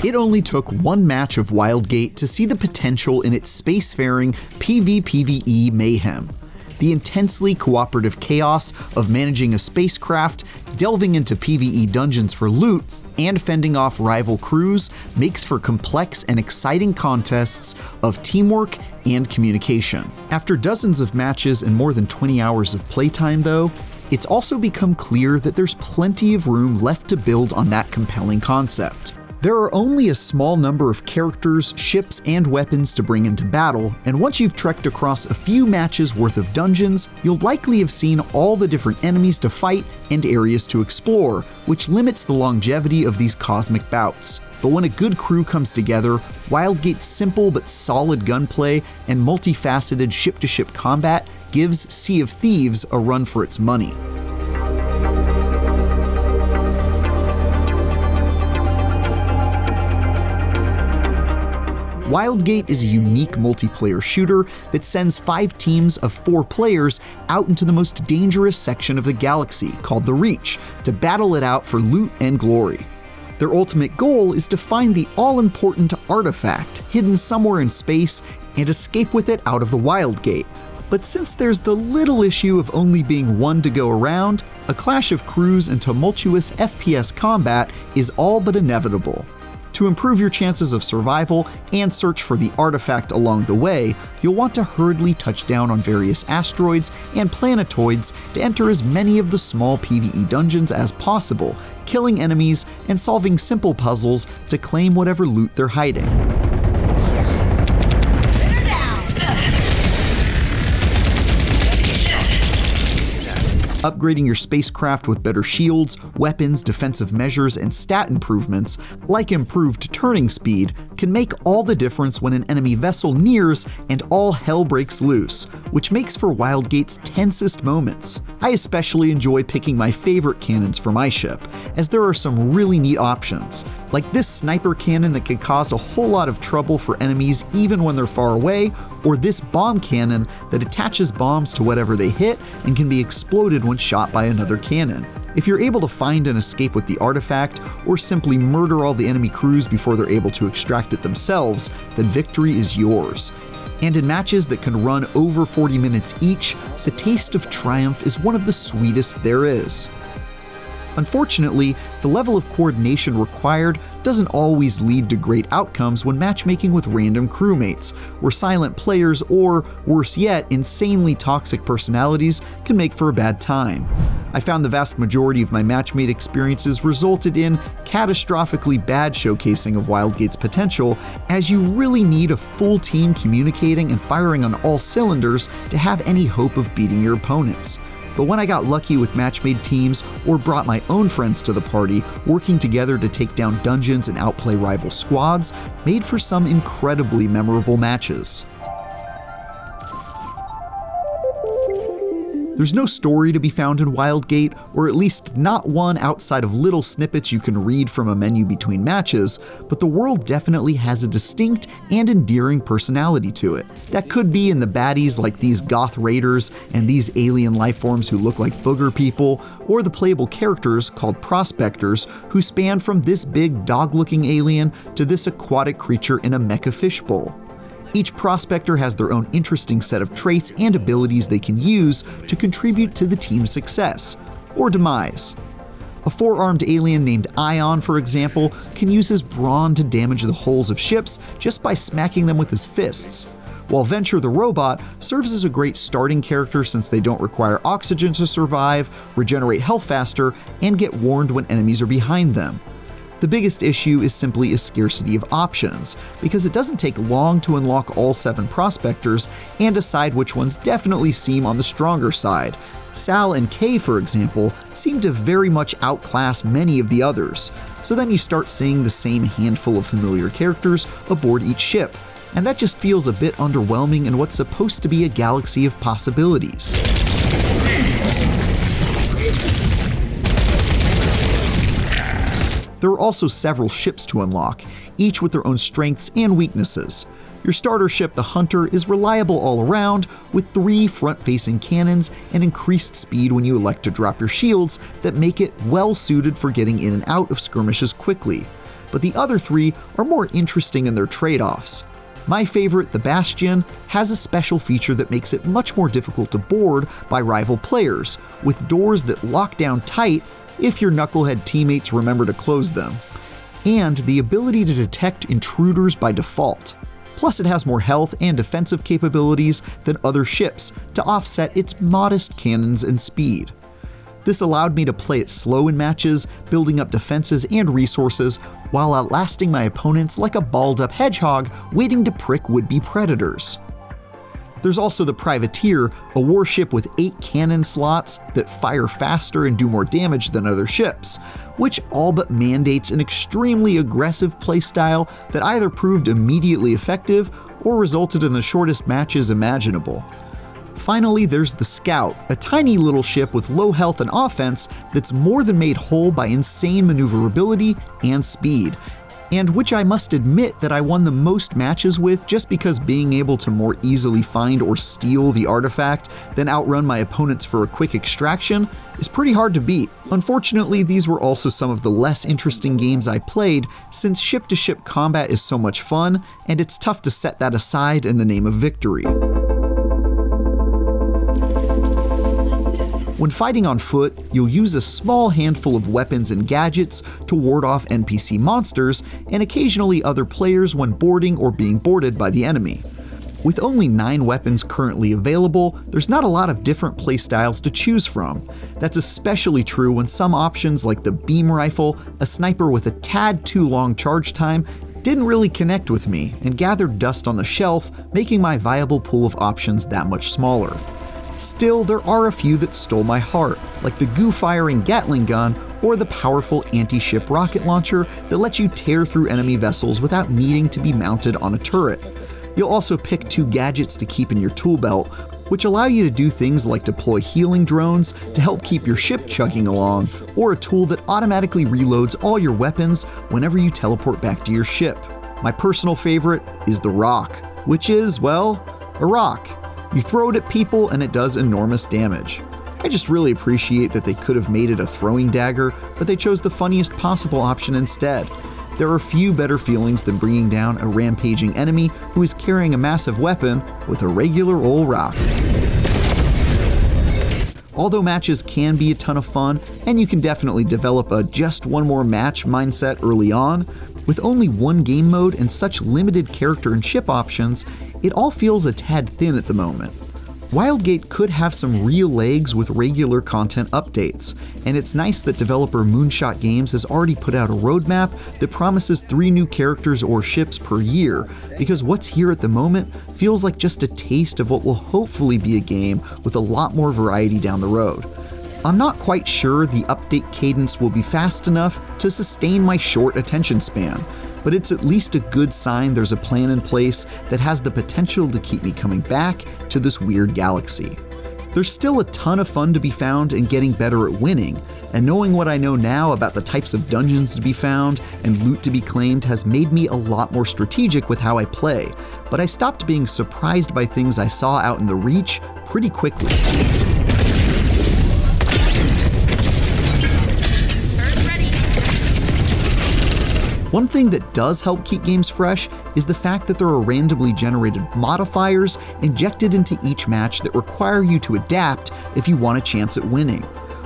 It only took one match of Wildgate to see the potential in its spacefaring PvPvE mayhem. The intensely cooperative chaos of managing a spacecraft, delving into PvE dungeons for loot, and fending off rival crews makes for complex and exciting contests of teamwork and communication. After dozens of matches and more than 20 hours of playtime though, it's also become clear that there's plenty of room left to build on that compelling concept. There are only a small number of characters, ships, and weapons to bring into battle, and once you've trekked across a few matches worth of dungeons, you'll likely have seen all the different enemies to fight and areas to explore, which limits the longevity of these cosmic bouts. But when a good crew comes together, Wildgate's simple but solid gunplay and multifaceted ship-to-ship combat gives Sea of Thieves a run for its money. Wildgate is a unique multiplayer shooter that sends 5 teams of 4 players out into the most dangerous section of the galaxy, called the Reach, to battle it out for loot and glory. Their ultimate goal is to find the all-important artifact hidden somewhere in space and escape with it out of the Wildgate. But since there's the little issue of only being one to go around, a clash of crews and tumultuous FPS combat is all but inevitable. To improve your chances of survival and search for the artifact along the way, you'll want to hurriedly touch down on various asteroids and planetoids to enter as many of the small PvE dungeons as possible, killing enemies and solving simple puzzles to claim whatever loot they're hiding. Upgrading your spacecraft with better shields, weapons, defensive measures, and stat improvements, like improved turning speed, can make all the difference when an enemy vessel nears and all hell breaks loose, which makes for Wildgate's tensest moments. I especially enjoy picking my favorite cannons for my ship, as there are some really neat options, like this sniper cannon that can cause a whole lot of trouble for enemies even when they're far away, or this bomb cannon that attaches bombs to whatever they hit and can be exploded when shot by another cannon. If you're able to find and escape with the artifact, or simply murder all the enemy crews before they're able to extract it themselves, then victory is yours. And in matches that can run over 40 minutes each, the taste of triumph is one of the sweetest there is. Unfortunately, the level of coordination required doesn't always lead to great outcomes when matchmaking with random crewmates, where silent players or, worse yet, insanely toxic personalities can make for a bad time. I found the vast majority of my matchmate experiences resulted in catastrophically bad showcasing of Wildgate's potential, as you really need a full team communicating and firing on all cylinders to have any hope of beating your opponents. But when I got lucky with match-made teams or brought my own friends to the party, working together to take down dungeons and outplay rival squads made for some incredibly memorable matches. There's no story to be found in Wildgate, or at least not one outside of little snippets you can read from a menu between matches, but the world definitely has a distinct and endearing personality to it. That could be in the baddies like these goth raiders and these alien lifeforms who look like booger people, or the playable characters called Prospectors who span from this big dog-looking alien to this aquatic creature in a mecha fishbowl. Each Prospector has their own interesting set of traits and abilities they can use to contribute to the team's success, or demise. A 4-armed alien named Ion, for example, can use his brawn to damage the hulls of ships just by smacking them with his fists, while Venture the robot serves as a great starting character since they don't require oxygen to survive, regenerate health faster, and get warned when enemies are behind them. The biggest issue is simply a scarcity of options, because it doesn't take long to unlock all 7 Prospectors and decide which ones definitely seem on the stronger side. Sal and Kay, for example, seem to very much outclass many of the others, so then you start seeing the same handful of familiar characters aboard each ship, and that just feels a bit underwhelming in what's supposed to be a galaxy of possibilities. There are also several ships to unlock, each with their own strengths and weaknesses. Your starter ship, the Hunter, is reliable all around, with 3 front-facing cannons and increased speed when you elect to drop your shields that make it well suited for getting in and out of skirmishes quickly. but the other 3 are more interesting in their trade-offs. My favorite, the Bastion, has a special feature that makes it much more difficult to board by rival players, with doors that lock down tight if your knucklehead teammates remember to close them, and the ability to detect intruders by default. Plus, it has more health and defensive capabilities than other ships to offset its modest cannons and speed. This allowed me to play it slow in matches, building up defenses and resources, while outlasting my opponents like a balled-up hedgehog waiting to prick would-be predators. There's also the Privateer, a warship with 8 cannon slots that fire faster and do more damage than other ships, which all but mandates an extremely aggressive playstyle that either proved immediately effective or resulted in the shortest matches imaginable. Finally, there's the Scout, a tiny little ship with low health and offense that's more than made whole by insane maneuverability and speed, and which I must admit that I won the most matches with just because being able to more easily find or steal the artifact than outrun my opponents for a quick extraction is pretty hard to beat. Unfortunately, these were also some of the less interesting games I played, since ship-to-ship combat is so much fun, and it's tough to set that aside in the name of victory. When fighting on foot, you'll use a small handful of weapons and gadgets to ward off NPC monsters and occasionally other players when boarding or being boarded by the enemy. With only 9 weapons currently available, there's not a lot of different playstyles to choose from. That's especially true when some options like the beam rifle, a sniper with a tad too long charge time, didn't really connect with me and gathered dust on the shelf, making my viable pool of options that much smaller. Still, there are a few that stole my heart, like the goo-firing Gatling gun or the powerful anti-ship rocket launcher that lets you tear through enemy vessels without needing to be mounted on a turret. You'll also pick 2 gadgets to keep in your tool belt, which allow you to do things like deploy healing drones to help keep your ship chugging along, or a tool that automatically reloads all your weapons whenever you teleport back to your ship. My personal favorite is the Rock, which is, well, a rock. You throw it at people and it does enormous damage. I just really appreciate that they could have made it a throwing dagger, but they chose the funniest possible option instead. There are few better feelings than bringing down a rampaging enemy who is carrying a massive weapon with a regular old rock. Although matches can be a ton of fun, and you can definitely develop a just one more match mindset early on, with only 1 game mode and such limited character and ship options, it all feels a tad thin at the moment. Wildgate could have some real legs with regular content updates, and it's nice that developer Moonshot Games has already put out a roadmap that promises 3 new characters or ships per year, because what's here at the moment feels like just a taste of what will hopefully be a game with a lot more variety down the road. I'm not quite sure the update cadence will be fast enough to sustain my short attention span, but it's at least a good sign there's a plan in place that has the potential to keep me coming back to this weird galaxy. There's still a ton of fun to be found in getting better at winning, and knowing what I know now about the types of dungeons to be found and loot to be claimed has made me a lot more strategic with how I play, but I stopped being surprised by things I saw out in the Reach pretty quickly. One thing that does help keep games fresh is the fact that there are randomly generated modifiers injected into each match that require you to adapt if you want a chance at winning.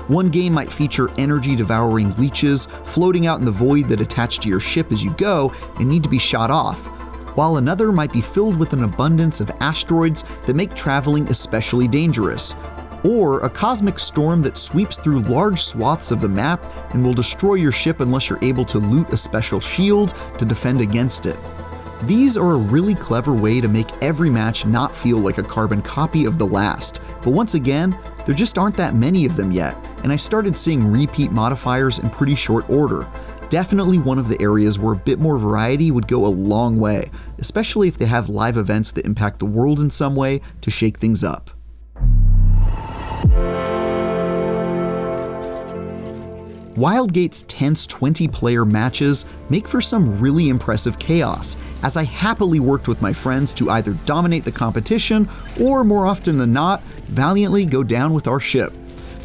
One game might feature energy-devouring leeches floating out in the void that attach to your ship as you go and need to be shot off, while another might be filled with an abundance of asteroids that make traveling especially dangerous, or a cosmic storm that sweeps through large swaths of the map and will destroy your ship unless you're able to loot a special shield to defend against it. These are a really clever way to make every match not feel like a carbon copy of the last, but once again, there just aren't that many of them yet, and I started seeing repeat modifiers in pretty short order. Definitely one of the areas where a bit more variety would go a long way, especially if they have live events that impact the world in some way to shake things up. Wildgate's tense 20-player matches make for some really impressive chaos, as I happily worked with my friends to either dominate the competition or, more often than not, valiantly go down with our ship.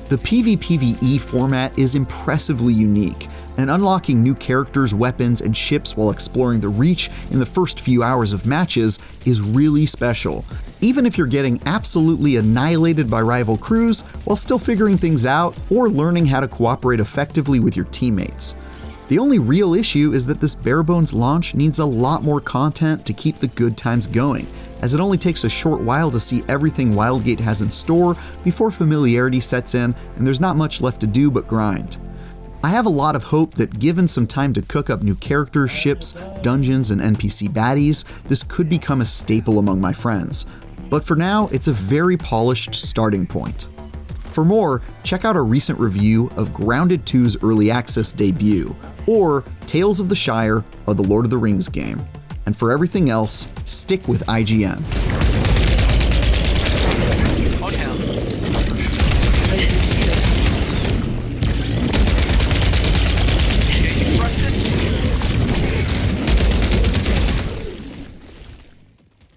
The PvPvE format is impressively unique, and unlocking new characters, weapons, and ships while exploring the Reach in the first few hours of matches is really special, even if you're getting absolutely annihilated by rival crews while still figuring things out or learning how to cooperate effectively with your teammates. The only real issue is that this barebones launch needs a lot more content to keep the good times going, as it only takes a short while to see everything Wildgate has in store before familiarity sets in and there's not much left to do but grind. I have a lot of hope that given some time to cook up new characters, ships, dungeons, and NPC baddies, this could become a staple among my friends. But for now, it's a very polished starting point. For more, check out a recent review of Grounded 2's early access debut, or Tales of the Shire or the Lord of the Rings game. And for everything else, stick with IGN.